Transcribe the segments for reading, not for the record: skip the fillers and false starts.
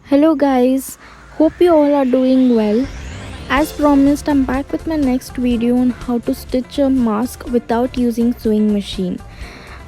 Hello guys, hope you all are doing well. As promised, I'm back with my next video on how to stitch a mask without using sewing machine.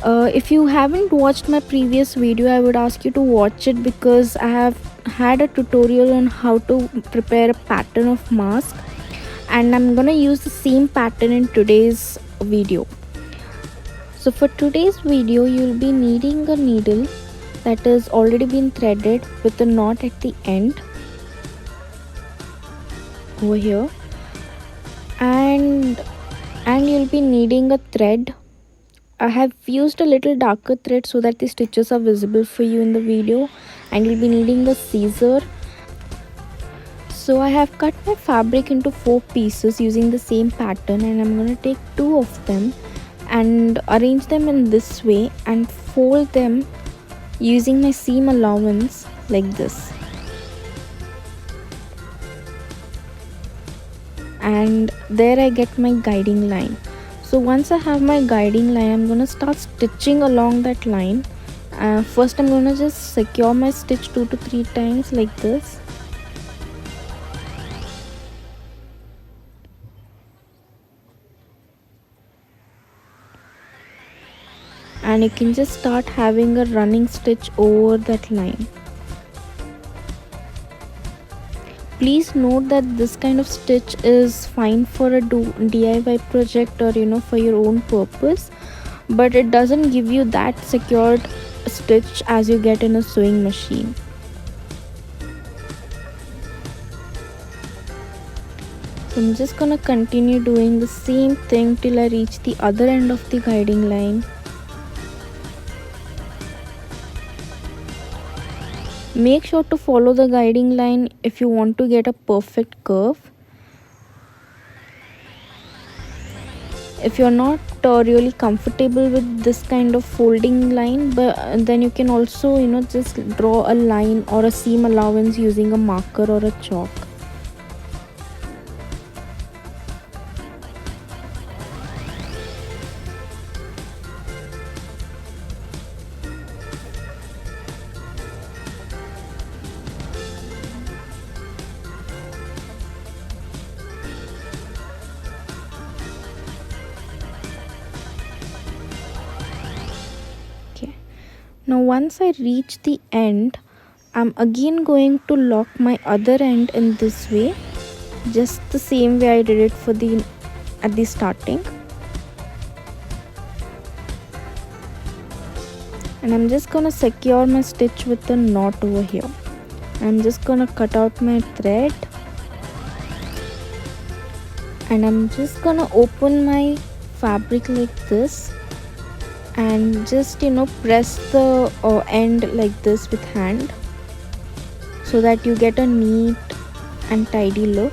If you haven't watched my previous video, I would ask you to watch it because I have had a tutorial on how to prepare a pattern of mask, and I'm gonna use the same pattern in today's video. So for today's video, you'll be needing a needle that has already been threaded with a knot at the end over here, and you'll be needing a thread. I have used a little darker thread so that the stitches are visible for you in the video, and you'll be needing a scissor. So I have cut my fabric into 4 pieces using the same pattern, and I'm going to take 2 of them and arrange them in this way and fold them using my seam allowance like this. And there I get my guiding line. So once I have my guiding line, I'm gonna start stitching along that line. First I'm gonna just secure my stitch 2 to 3 times like this, and you can just start having a running stitch over that line. Please note that this kind of stitch is fine for a DIY project or for your own purpose, but it doesn't give you that secured stitch as you get in a sewing machine. So I'm just gonna continue doing the same thing till I reach the other end of the guiding line. Make sure to follow the guiding line if you want to get a perfect curve. If you're not really comfortable with this kind of folding line, but then you can also just draw a line or a seam allowance using a marker or a chalk. Now once I reach the end, I'm again going to lock my other end in this way, just the same way I did it for the at the starting. And I'm just gonna secure my stitch with a knot over here. I'm just gonna cut out my thread, and I'm just gonna open my fabric like this and just press the end like this with hand so that you get a neat and tidy look.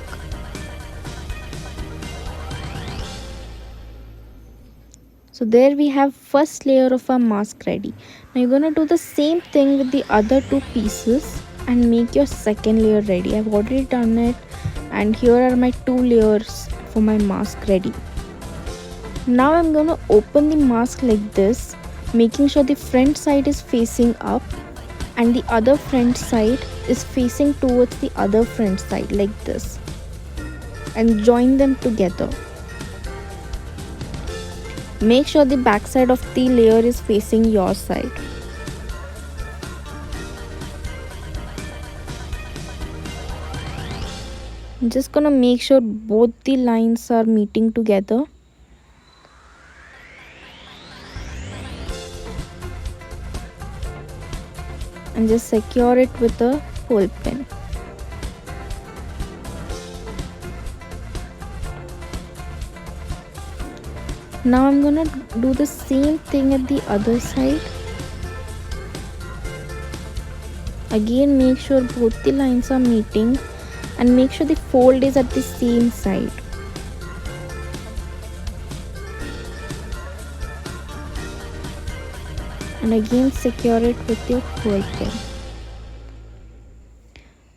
So there we have first layer of our mask ready. Now you're gonna do the same thing with the other 2 pieces and make your second layer ready. I've already done it, and here are my 2 layers for my mask ready. Now I'm gonna open the mask like this, making sure the front side is facing up and the other front side is facing towards the other front side like this, and join them together. Make sure the back side of the layer is facing your side. I'm just gonna make sure both the lines are meeting together. And just secure it with a pole pin. Now I'm gonna do the same thing at the other side. Again, make sure both the lines are meeting and make sure the fold is at the same side. And again secure it with your pole pin.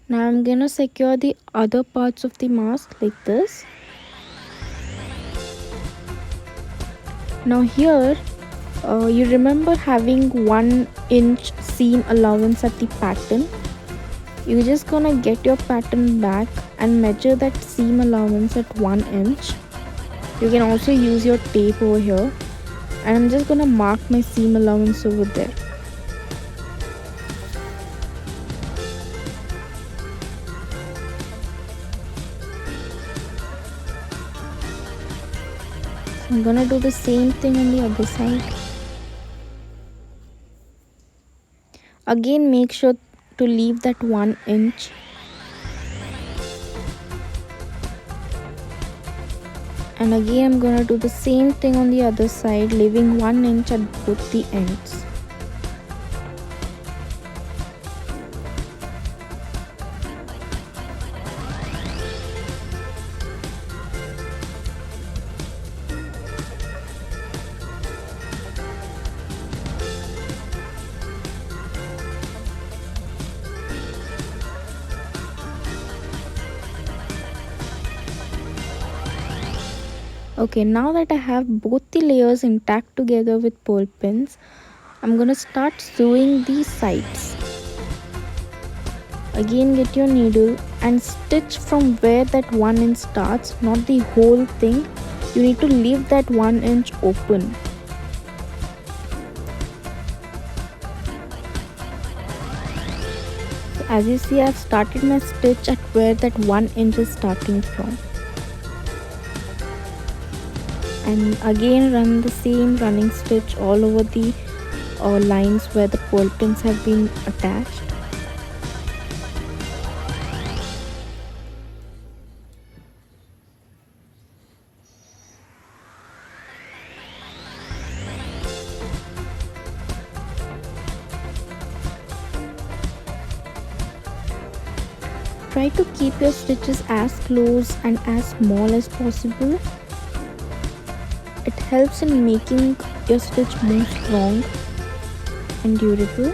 Now I'm gonna secure the other parts of the mask like this. Now here you remember having 1 inch seam allowance at the pattern. You're just gonna get your pattern back and measure that seam allowance at 1 inch. You can also use your tape over here, and I'm just gonna mark my seam allowance over there. So I'm gonna do the same thing on the other side. Again, make sure to leave that 1 inch. And again, I'm gonna do the same thing on the other side, leaving 1 inch at both the ends. Okay, now that I have both the layers intact together with ball pins, I'm gonna start sewing the sides. Again, get your needle and stitch from where that 1 inch starts, not the whole thing. You need to leave that 1 inch open. So as you see, I've started my stitch at where that 1 inch is starting from. And again run the same running stitch all over the lines where the pole pins have been attached. Try to keep your stitches as close and as small as possible. It helps in making your stitch more strong and durable.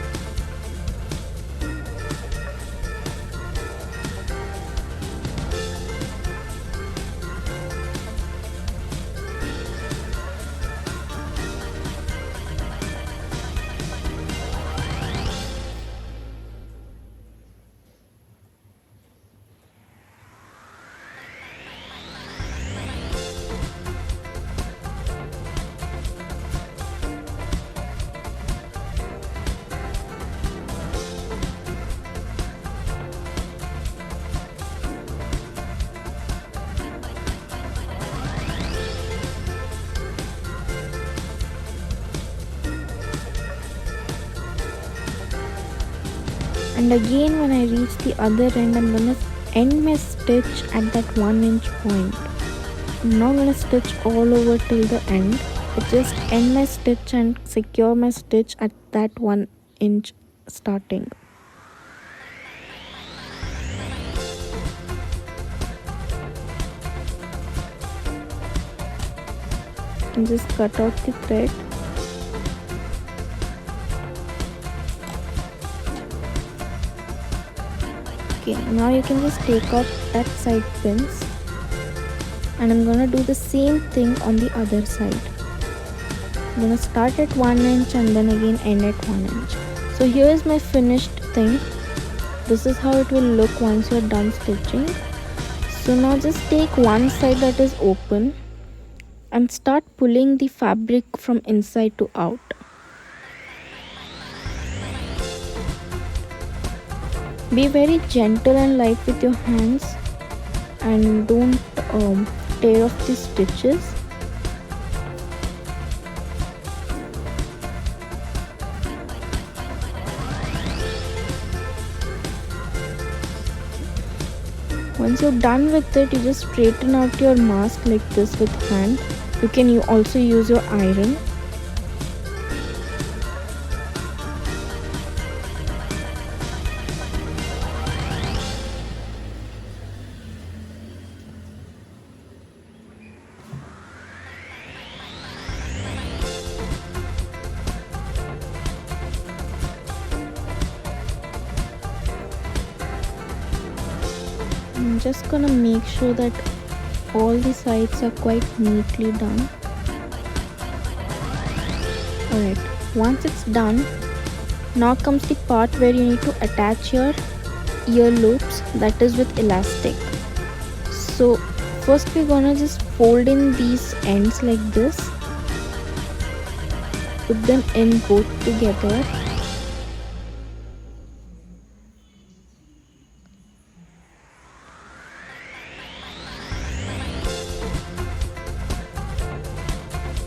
And again, when I reach the other end, I'm gonna end my stitch at that 1 inch point. I'm not gonna stitch all over till the end, but just end my stitch and secure my stitch at that 1 inch starting. And just cut out the thread. Okay, now you can just take out that side pins, and I'm gonna do the same thing on the other side. I'm gonna start at 1 inch and then again end at 1 inch. So here is my finished thing. This is how it will look once you're done stitching. So now just take one side that is open and start pulling the fabric from inside to out. Be very gentle and light with your hands and don't tear off the stitches. Once you're done with it, you just straighten out your mask like this with hand. You can also use your iron. I'm just gonna make sure that all the sides are quite neatly done. Alright, once it's done, now comes the part where you need to attach your ear loops, that is with elastic. So first we're gonna just fold in these ends like this, put them in both together,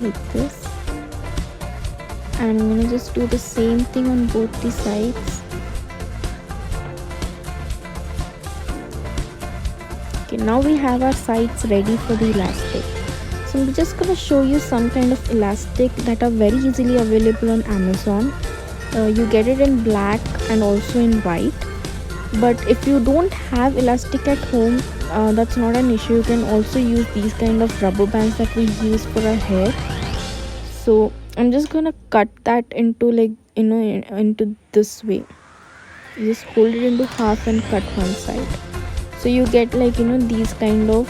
like this, and I'm gonna just do the same thing on both the sides. Okay, now we have our sides ready for the elastic. So I'm just gonna show you some kind of elastic that are very easily available on Amazon. You get it in black and also in white. But if you don't have elastic at home, that's not an issue. You can also use these kind of rubber bands that we use for our hair. So I'm just gonna cut that into, like, into this way. You just hold it into half and cut one side, so you get, like, these kind of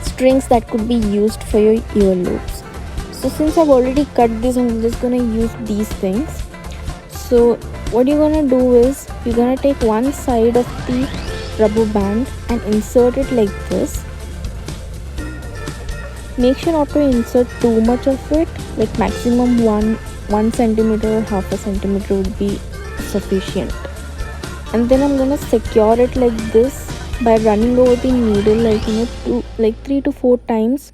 strings that could be used for your earlobes. So since I've already cut this, I'm just gonna use these things. So what you're gonna do is you're gonna take one side of the rubber band and insert it like this. Make sure not to insert too much of it, like maximum 1 centimeter or half a centimeter would be sufficient. And then I'm gonna secure it like this by running over the needle, like 3 to 4 times.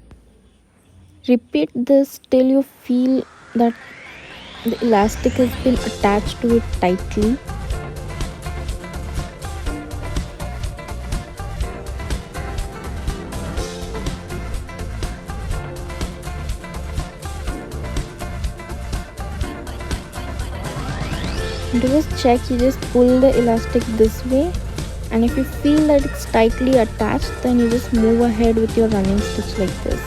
Repeat this till you feel that the elastic has been attached to it tightly. To just check, you just pull the elastic this way, and if you feel that it's tightly attached, then you just move ahead with your running stitch like this.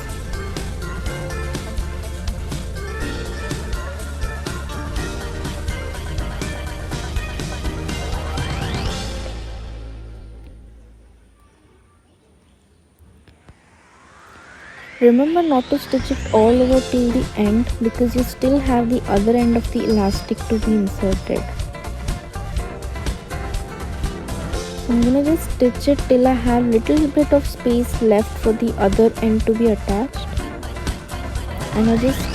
Remember not to stitch it all over till the end, because you still have the other end of the elastic to be inserted. So I'm gonna just stitch it till I have little bit of space left for the other end to be attached, and I just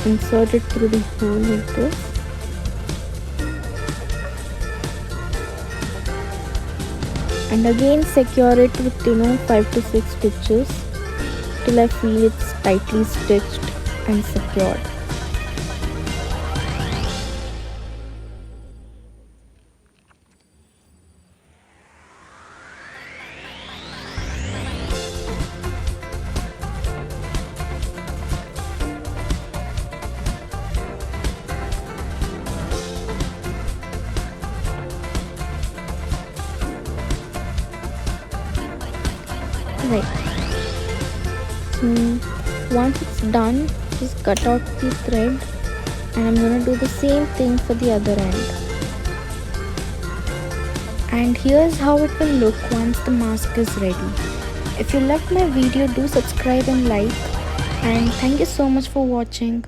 insert it through the hole like this. And again secure it with 5 to 6 stitches till I feel it's tightly stitched and secured. Right. Once it's done, just cut out the thread, and I'm gonna do the same thing for the other end. And here's how it will look once the mask is ready. If you loved my video, do subscribe and like, and thank you so much for watching.